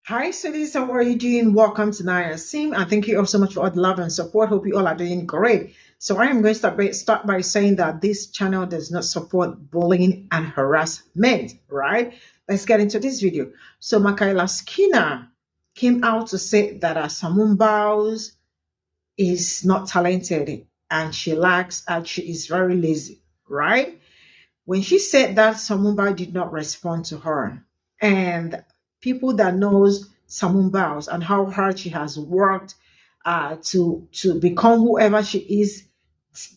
Hi, cities. How are you doing? Welcome to Naya Sim, and thank you all so much for all the love and support. Hope you all are doing great. So, I am going to start by saying that this channel does not support bullying and harassment, right? Let's get into this video. So, Mykayla Skinner came out to say that Simone Biles is not talented and she lacks, and she is very lazy, right? When she said that, Samumba did not respond to her. And people that knows Samumba and how hard she has worked to become whoever she is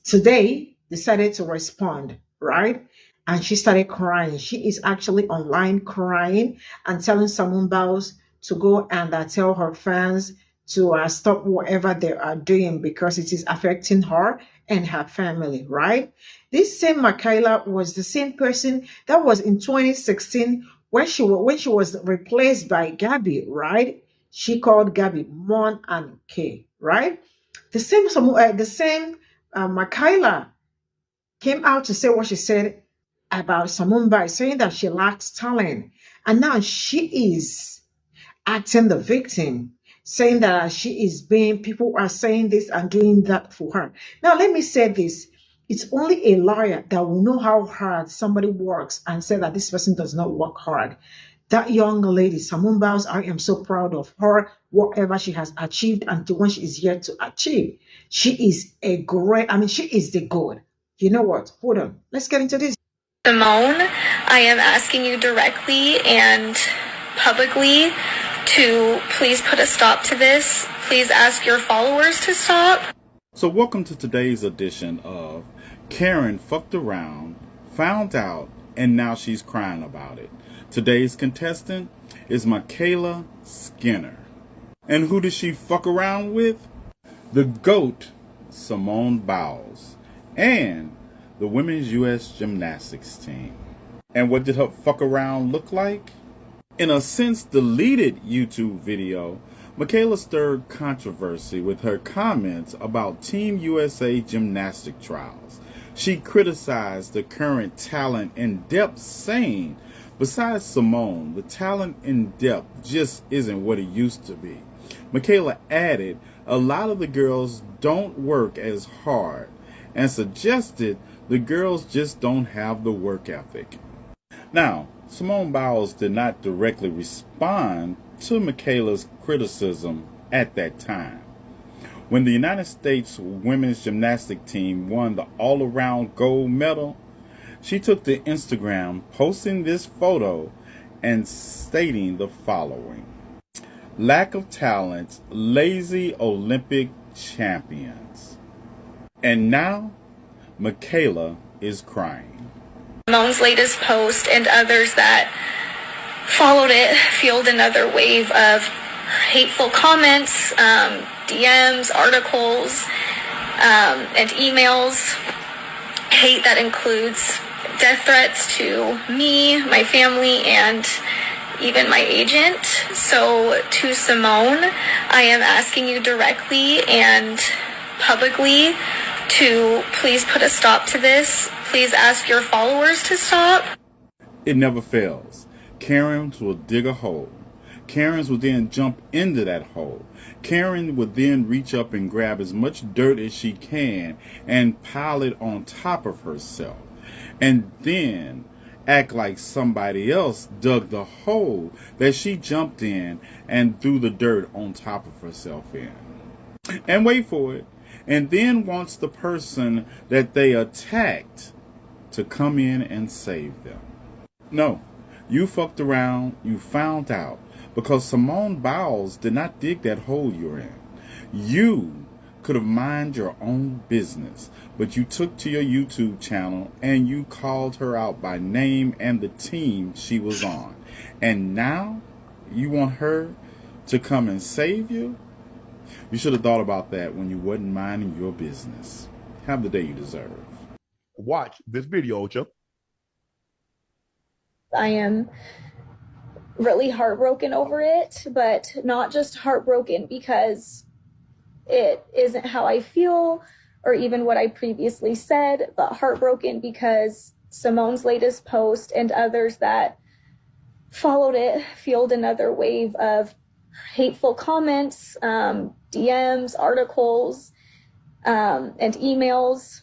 today decided to respond, right? And she started crying. She is actually online crying and telling Samumba to go and tell her fans to stop whatever they are doing because it is affecting her and her family, right? This same Mykayla was the same person that was in 2016 when she was replaced by Gabby, right? She called Gabby Mon and K, right? The same Mykayla came out to say what she said about Simone Biles, saying that she lacks talent, and now she is acting the victim, saying that she is being, people are saying this and doing that for her. Now, let me say this. It's only a lawyer that will know how hard somebody works and say that this person does not work hard. That young lady, Simone Biles, I am so proud of her, whatever she has achieved and the one she is yet to achieve. She is she is the god. You know what? Hold on. Let's get into this. Simone, I am asking you directly and publicly to please put a stop to this. Please ask your followers to stop. So, welcome to today's edition of Karen Fucked Around, Found Out, and Now She's Crying About It. Today's contestant is Mykayla Skinner. And who does she fuck around with? The GOAT, Simone Biles, and the women's U.S. gymnastics team. And what did her fuck around look like? In a since deleted YouTube video, Mykayla stirred controversy with her comments about Team USA gymnastic trials. She criticized the current talent in depth, saying, besides Simone, the talent in depth just isn't what it used to be. Mykayla added, a lot of the girls don't work as hard, and suggested the girls just don't have the work ethic. Now, Simone Biles did not directly respond to Mykayla's criticism at that time. When the United States women's gymnastic team won the all-around gold medal, she took to Instagram posting this photo and stating the following: lack of talent, lazy Olympic champions. And now, Mykayla is crying. Simone's latest post and others that followed it fueled another wave of hateful comments, DMs, articles, and emails. Hate that includes death threats to me, my family, and even my agent. So to Simone, I am asking you directly and publicly to please put a stop to this. Please ask your followers to stop. It never fails. Karens will dig a hole. Karens will then jump into that hole. Karen will then reach up and grab as much dirt as she can and pile it on top of herself. And then act like somebody else dug the hole that she jumped in and threw the dirt on top of herself in. And wait for it. And then wants the person that they attacked to come in and save them. No, you fucked around, you found out, because Simone Biles did not dig that hole you're in. You could have minded your own business, but you took to your YouTube channel and you called her out by name and the team she was on. And now you want her to come and save you? You should have thought about that when you wasn't minding your business. Have the day you deserve. Watch this video, Ocho. I am really heartbroken over it, but not just heartbroken because it isn't how I feel or even what I previously said, but heartbroken because Simone's latest post and others that followed it fueled another wave of hateful comments, DMs, articles, and emails.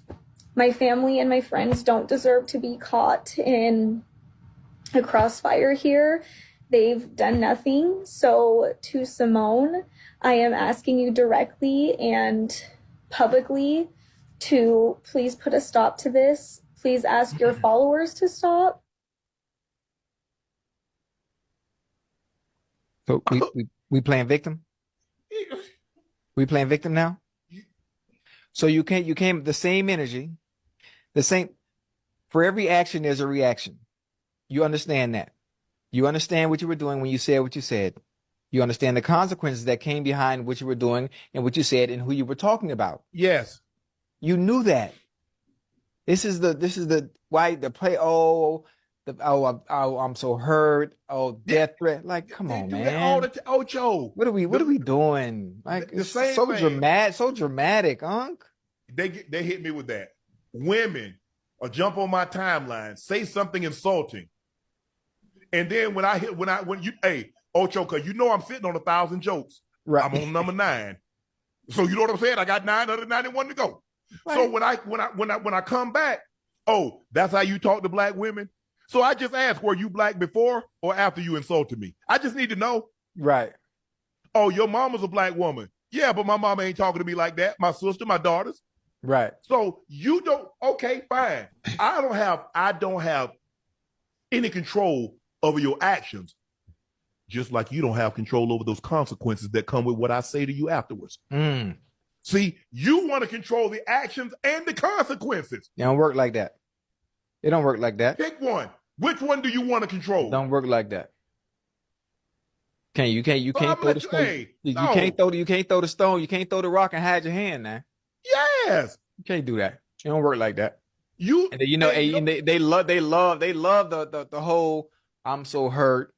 My family and my friends don't deserve to be caught in a crossfire here. They've done nothing. So to Simone, I am asking you directly and publicly to please put a stop to this. Please ask your followers to stop. So we playing victim? We playing victim now? So you came the same energy, the same, for every action there's a reaction. You understand that. You understand what you were doing when you said what you said. You understand the consequences that came behind what you were doing and what you said and who you were talking about. Yes. You knew that. This is the why the play. I'm so hurt. Oh, death threat. Like, come They on, do man. that all the Joe. What are we doing? Like, the it's same so thing. dramatic, Unc. They hit me with that. Women or jump on my timeline, say something insulting, and then when Ocho, because you know I'm sitting on 1,000 jokes. Right. I'm on number 9. So you know what I'm saying? I got 991 to go. Right. So when I come back, oh, that's how you talk to black women. So I just asked, were you black before or after you insulted me? I just need to know. Right. Oh, your mama's a black woman. Yeah, but my mama ain't talking to me like that. My sister, my daughters. Right. So you don't. Okay, fine. I don't have any control over your actions. Just like you don't have control over those consequences that come with what I say to you afterwards. See, you want to control the actions and the consequences. It don't work like that. It don't work like that. Pick one. Which one do you want to control? Don't work like that. You can't throw the stone. You can't throw the stone. You can't throw the rock and hide your hand now. Yes. You can't do that. It don't work like that. And They love the whole I'm so hurt.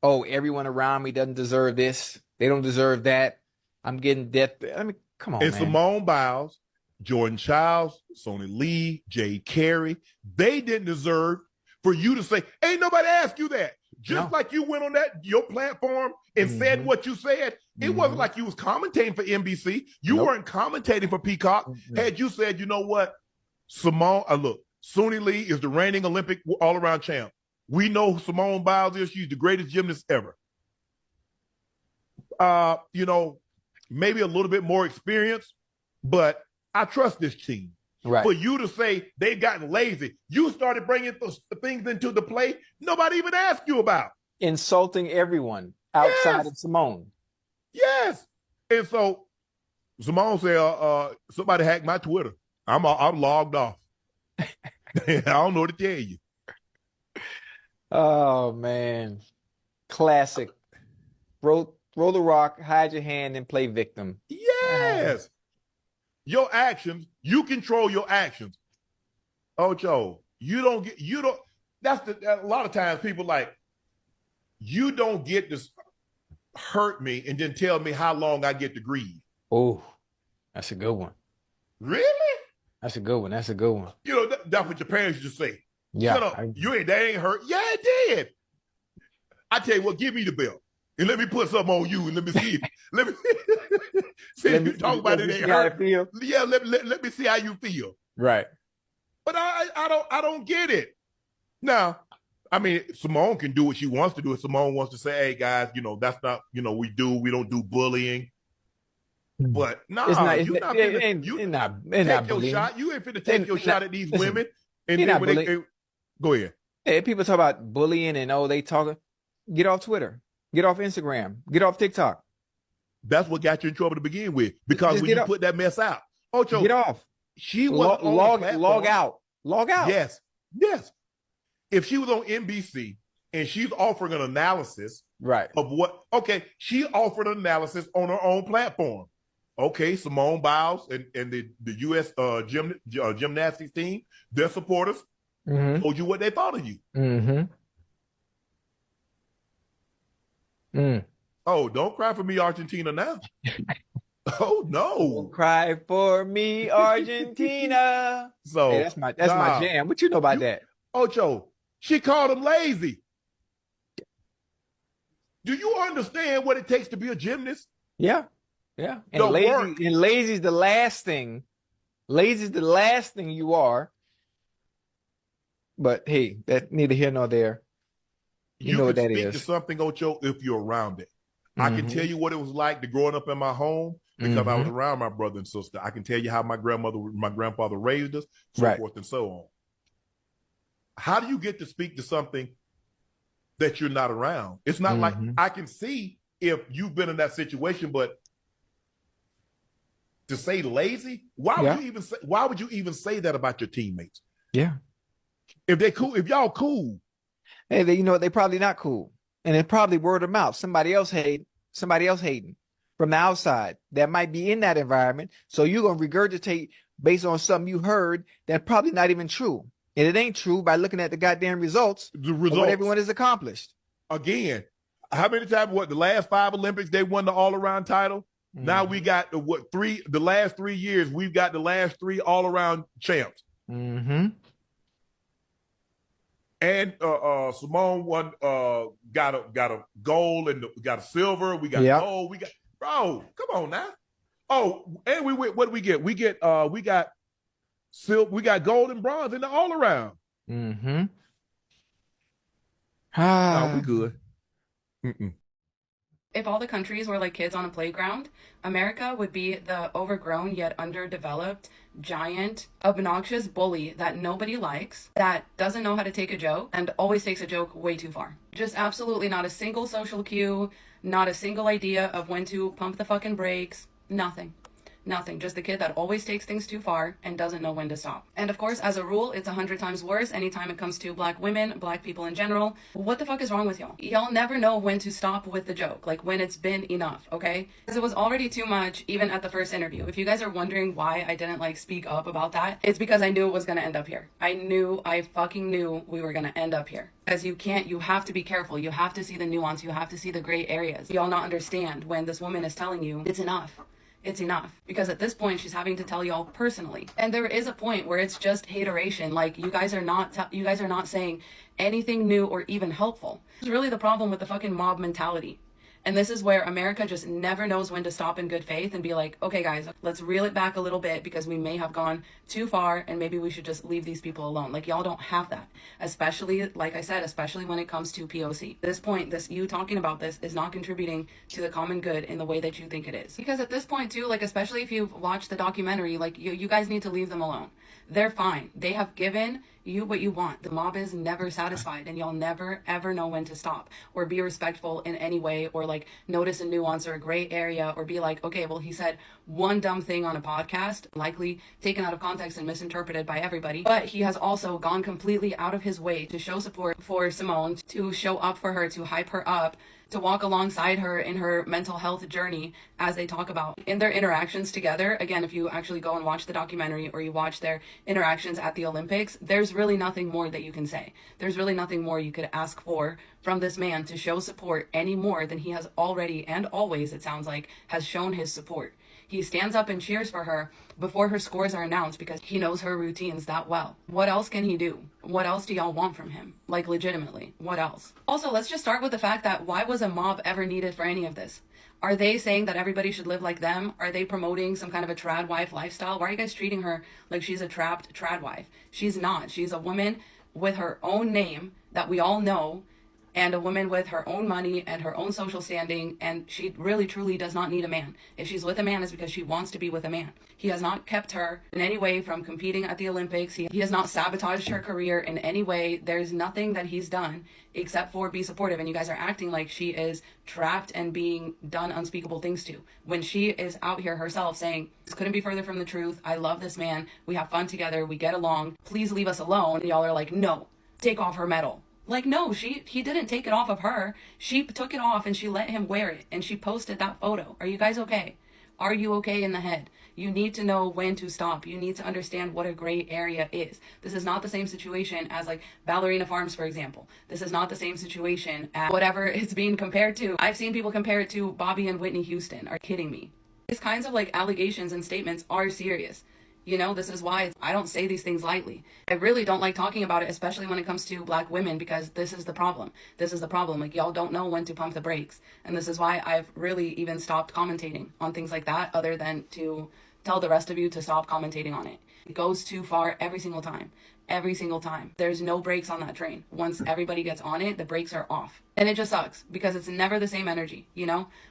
Oh, everyone around me doesn't deserve this. They don't deserve that. I'm getting death. I mean, come on, and man. Simone Biles, Jordan Childs, Sonny Lee, Jay Carey, they didn't deserve for you to say, ain't nobody asked you that. Just like you went on your platform and said what you said. It wasn't like you was commentating for NBC. You weren't commentating for Peacock. Had you said, you know what, Simone, look, Sonny Lee is the reigning Olympic all-around champ. We know who Simone Biles is. She's the greatest gymnast ever. Maybe a little bit more experience, but I trust this team. Right. For you to say they've gotten lazy, you started bringing the things into the play nobody even asked you about. Insulting everyone outside of Simone. Yes. And so Simone said, somebody hacked my Twitter. I'm logged off. I don't know what to tell you. Oh, man. Classic. Roll the rock, hide your hand, and play victim. Yes. Your actions, you control your actions. Ocho, a lot of times people like, you don't get to hurt me and then tell me how long I get to grieve. Oh, that's a good one. Really? That's a good one. That's a good one. You know, that's what your parents used to say. Yeah. Shut up. That ain't hurt. Yeah, it did. I tell you what, give me the belt. And let me put something on you and let me see. Let me talk about it. Ain't hurt. Yeah, let me see how you feel. Right. But I don't get it. Now, I mean, Simone can do what she wants to do. If Simone wants to say, hey guys, that's not, we don't do bullying. But no, you're not take your shot. You ain't finna take your shot at these women. And then when they go ahead. Hey, people talk about bullying and they talking. Get off Twitter. Get off Instagram. Get off TikTok. That's what got you in trouble to begin with. Because when you put that mess out. Ocho, get off. She was log out. Log out. Yes. Yes. If she was on NBC and she's offering an analysis of she offered an analysis on her own platform. Okay, Simone Biles and the U.S. Gymnastics team, their supporters, told you what they thought of you. Oh, don't cry for me, Argentina now. Oh no. Don't cry for me, Argentina. So hey, that's my jam. What you know about that? Ocho, she called him lazy. Do you understand what it takes to be a gymnast? Yeah. Yeah. And The work. lazy is the last thing. Lazy is the last thing you are. But hey, that neither here nor there. You know can what that speak is. to something, Ocho, if you're around it. I can tell you what it was like to growing up in my home because I was around my brother and sister. I can tell you how my grandfather raised us, so forth and so on. How do you get to speak to something that you're not around? It's not like I can see if you've been in that situation, but to say lazy, why would you even say that about your teammates? Yeah. If they cool, if y'all cool. Hey, they probably not cool. And it's probably word of mouth. Somebody else hating from the outside that might be in that environment. So you're going to regurgitate based on something you heard that's probably not even true. And it ain't true by looking at the goddamn results. Of what everyone has accomplished. Again, how many times, the last 5 Olympics, they won the all-around title? Now we got the last 3 years, we've got the last 3 all-around champs. And Simone won, got a gold and got a silver. We got gold. We got, bro, come on now. Oh, and what do we get? We got silver. We got gold and bronze in the all around. No, we good. If all the countries were like kids on a playground, America would be the overgrown yet underdeveloped, giant, obnoxious bully that nobody likes, that doesn't know how to take a joke, and always takes a joke way too far. Just absolutely not a single social cue, not a single idea of when to pump the fucking brakes, nothing. Nothing. Just the kid that always takes things too far and doesn't know when to stop. And of course, as a rule, it's 100 times worse anytime it comes to black women, black people in general. What the fuck is wrong with y'all? Y'all never know when to stop with the joke, like when it's been enough, okay? Because it was already too much even at the first interview. If you guys are wondering why I didn't like speak up about that, it's because I knew it was gonna end up here. I fucking knew we were gonna end up here. Because you have to be careful. You have to see the nuance. You have to see the gray areas. Y'all not understand when this woman is telling you it's enough. It's enough, because at this point she's having to tell y'all personally, and there is a point where it's just hateration. Like you guys are not saying anything new or even helpful. It's really the problem with the fucking mob mentality. And this is where America just never knows when to stop in good faith and be like, okay guys, let's reel it back a little bit because we may have gone too far and maybe we should just leave these people alone. Like y'all don't have that. Especially, like I said, especially when it comes to POC. At this point, you talking about this is not contributing to the common good in the way that you think it is. Because at this point too, like especially if you've watched the documentary, like you guys need to leave them alone. They're fine. They have given you what you want. The mob is never satisfied, and y'all never ever know when to stop or be respectful in any way, or like notice a nuance or a gray area, or be like, okay, well, he said one dumb thing on a podcast, likely taken out of context and misinterpreted by everybody, but he has also gone completely out of his way to show support for Simone, to show up for her, to hype her up, to walk alongside her in her mental health journey as they talk about in their interactions together. Again, if you actually go and watch the documentary or you watch their interactions at the Olympics, there's really nothing more that you can say. There's really nothing more you could ask for from this man to show support any more than he has already and always, it sounds like, has shown his support. He stands up and cheers for her before her scores are announced because he knows her routines that well. What else can he do? What else do y'all want from him? Like legitimately, what else? Also, let's just start with the fact that why was a mob ever needed for any of this? Are they saying that everybody should live like them? Are they promoting some kind of a trad wife lifestyle? Why are you guys treating her like she's a trapped trad wife? She's not. She's a woman with her own name that we all know, and a woman with her own money and her own social standing, and she really truly does not need a man. If she's with a man, it's because she wants to be with a man. He has not kept her in any way from competing at the Olympics. He has not sabotaged her career in any way. There's nothing that he's done except for be supportive, and you guys are acting like she is trapped and being done unspeakable things to, when she is out here herself saying, this couldn't be further from the truth. I love this man. We have fun together. We get along. Please leave us alone. And y'all are like, no, take off her medal. Like, no, he didn't take it off of her. She took it off and she let him wear it. And she posted that photo. Are you guys okay? Are you okay in the head? You need to know when to stop. You need to understand what a gray area is. This is not the same situation as like Ballerina Farms, for example. This is not the same situation as whatever it's being compared to. I've seen people compare it to Bobby and Whitney Houston. Are you kidding me? These kinds of like allegations and statements are serious. This is why I don't say these things lightly. I really don't like talking about it, especially when it comes to Black women, because this is the problem. This is the problem. Like, y'all don't know when to pump the brakes. And this is why I've really even stopped commentating on things like that, other than to tell the rest of you to stop commentating on it. It goes too far every single time. Every single time. There's no brakes on that train. Once everybody gets on it, the brakes are off. And it just sucks because it's never the same energy,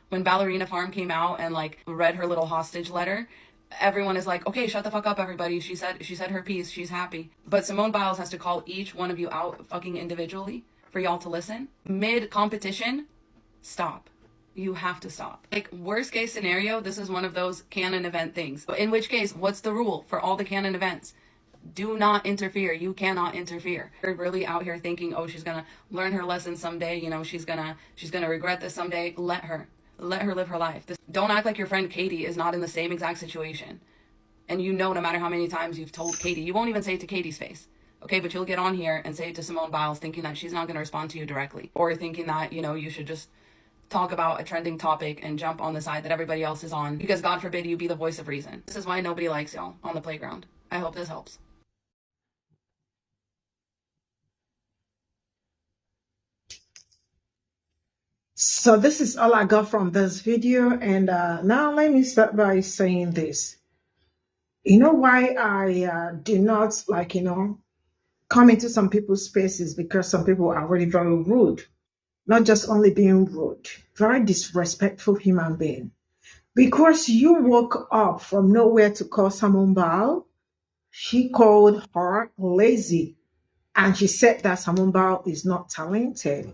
When Ballerina Farm came out and like read her little hostage letter, everyone is like, okay, shut the fuck up, everybody. She said her piece. She's happy. But Simone Biles has to call each one of you out fucking individually for y'all to listen. Mid competition, stop. You have to stop. Like, worst case scenario, this is one of those canon event things. In which case, what's the rule for all the canon events? Do not interfere. You cannot interfere. You're really out here thinking, oh, she's gonna learn her lesson someday. She's gonna regret this someday. Let her live her life. Don't act like your friend Katie is not in the same exact situation. And no matter how many times you've told Katie, you won't even say it to Katie's face. Okay, but you'll get on here and say it to Simone Biles thinking that she's not going to respond to you directly. Or thinking that, you should just talk about a trending topic and jump on the side that everybody else is on. Because God forbid you be the voice of reason. This is why nobody likes y'all on the playground. I hope this helps. So this is all I got from this video. And now let me start by saying this. You know why I do not come into some people's spaces? Because some people are really very rude. Not just only being rude, very disrespectful human being. Because you woke up from nowhere to call Simone Biles, she called her lazy. And she said that Simone Biles is not talented.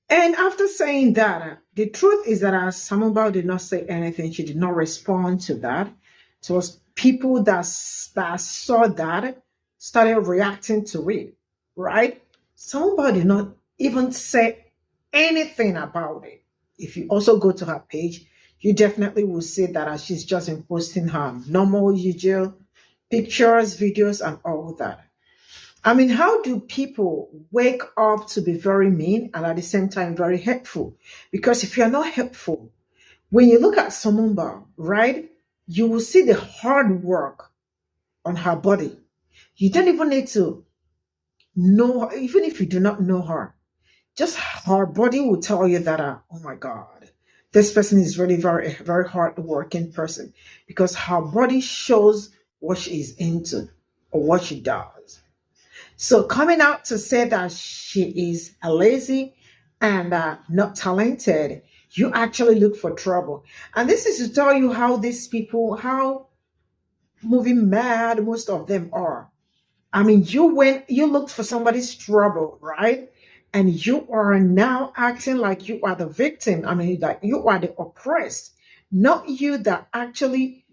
And after saying that, the truth is that Simone Biles did not say anything. She did not respond to that. So it was people that saw that started reacting to it, right? Simone Biles did not even say anything about it. If you also go to her page, you definitely will see that she's just been posting her normal, usual pictures, videos, and all that. I mean, how do people wake up to be very mean and at the same time very hurtful? Because if you're not hurtful, when you look at Simone Biles, right, you will see the hard work on her body. You don't even need to know her, even if you do not know her. Just her body will tell you that, oh my God, this person is really very, very hard working person, because her body shows what she is into or what she does. So coming out to say that she is lazy and not talented, you actually look for trouble. And this is to tell you how these people, how moving mad most of them are. I mean, you looked for somebody's trouble, right? And you are now acting like you are the victim. I mean, that you are the oppressed, not you that actually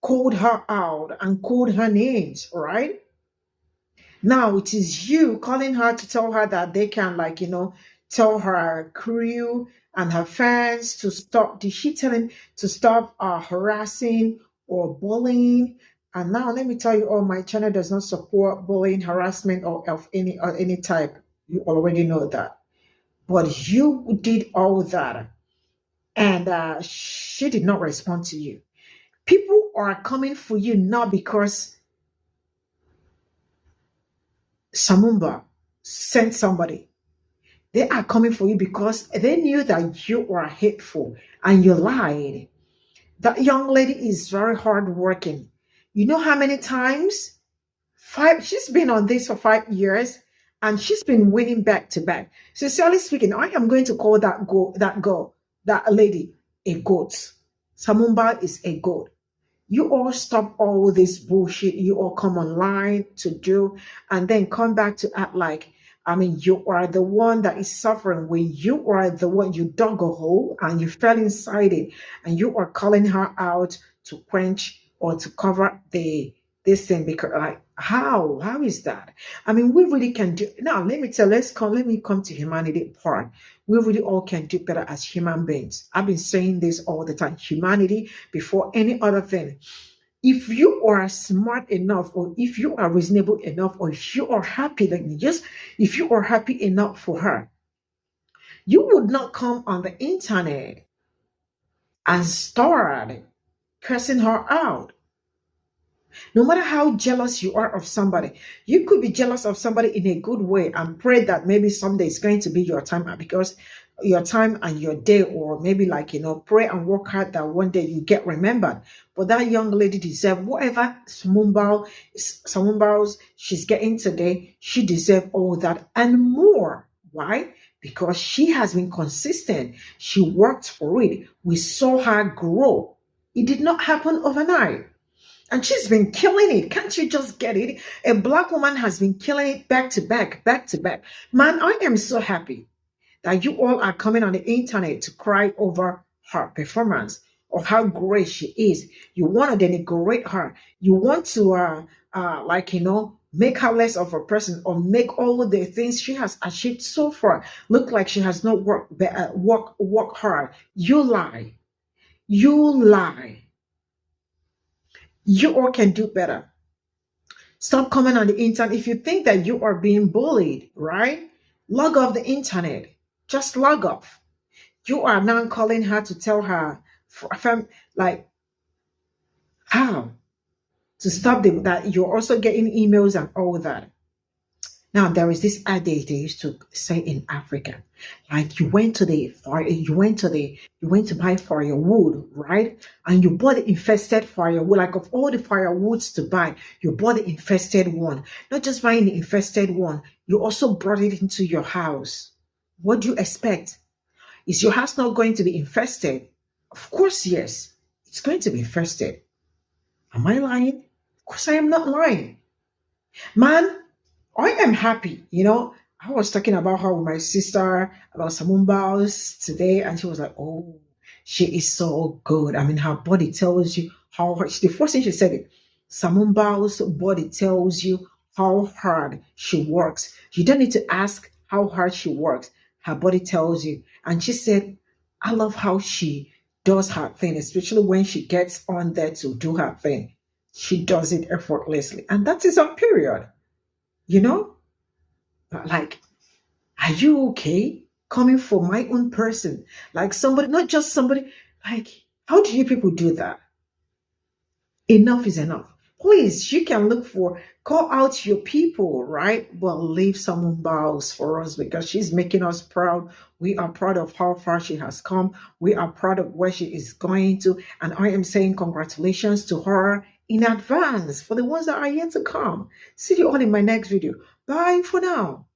called her out and called her names, right? Now it is you calling her to tell her that they can, tell her crew and her fans to stop. Did she tell him to stop harassing or bullying? And now let me tell you, my channel does not support bullying, harassment, or of any type. You already know that. But you did all that, and she did not respond to you. People are coming for you not because Simone Biles sent somebody. They are coming for you because they knew that you were hateful and you lied. That young lady is very hardworking. You know how many times? She's been on this for 5 years and she's been winning back to back. Sincerely speaking, I am going to call that lady a goat. Simone Biles is a goat. You all stop all this bullshit you all come online to do and then come back to act like, you are the one that is suffering when you are the one, you dug a hole and you fell inside it and you are calling her out to quench or to cover this thing, because how is that? We really can do. Now let me come to humanity part. We really all can do better as human beings. I've been saying this all the time. Humanity before any other thing. If you are smart enough, or if you are reasonable enough, or if you are happy, if you are happy enough for her, you would not come on the internet and start cursing her out. No matter how jealous you are of somebody, you could be jealous of somebody in a good way and pray that maybe someday it's going to be your time, because your time and your day, or maybe pray and work hard that one day you get remembered. But that young lady deserves whatever Simone Biles she's getting today. She deserves all that and more. Why? Because she has been consistent. She worked for it. We saw her grow. It did not happen overnight. And she's been killing it. Can't you just get it? A Black woman has been killing it back to back, back to back. Man, I am so happy that you all are coming on the internet to cry over her performance or how great she is. You want to denigrate her. You want to, make her less of a person, or make all the things she has achieved so far look like she has not worked hard. You lie. You lie. You all can do better. Stop coming on the internet. If you think that you are being bullied, right? Log off the internet. Just log off. You are now calling her to tell her how to stop that you're also getting emails and all that. Now, there is this adage they used to say in Africa, like you went to buy firewood, right? And you bought the infested firewood. Like of all the firewoods to buy, you bought the infested one. Not just buying the infested one, you also brought it into your house. What do you expect? Is your house not going to be infested? Of course, yes. It's going to be infested. Am I lying? Of course, I am not lying. Man, I am happy. I was talking about her with my sister, about Simone Biles today, and she was like, oh, she is so good. I mean, her body tells you how hard. The first thing she said it, Simone Biles' body tells you how hard she works. You don't need to ask how hard she works. Her body tells you. And she said, I love how she does her thing, especially when she gets on there to do her thing. She does it effortlessly. And that is on period. Like, are you okay? Coming for my own person. Like somebody, not just somebody. Like, how do you people do that? Enough is enough. Please, you can call out your people, right? But leave Simone Biles for us, because she's making us proud. We are proud of how far she has come. We are proud of where she is going to. And I am saying congratulations to her in advance for the ones that are yet to come. See you all in my next video. Bye for now.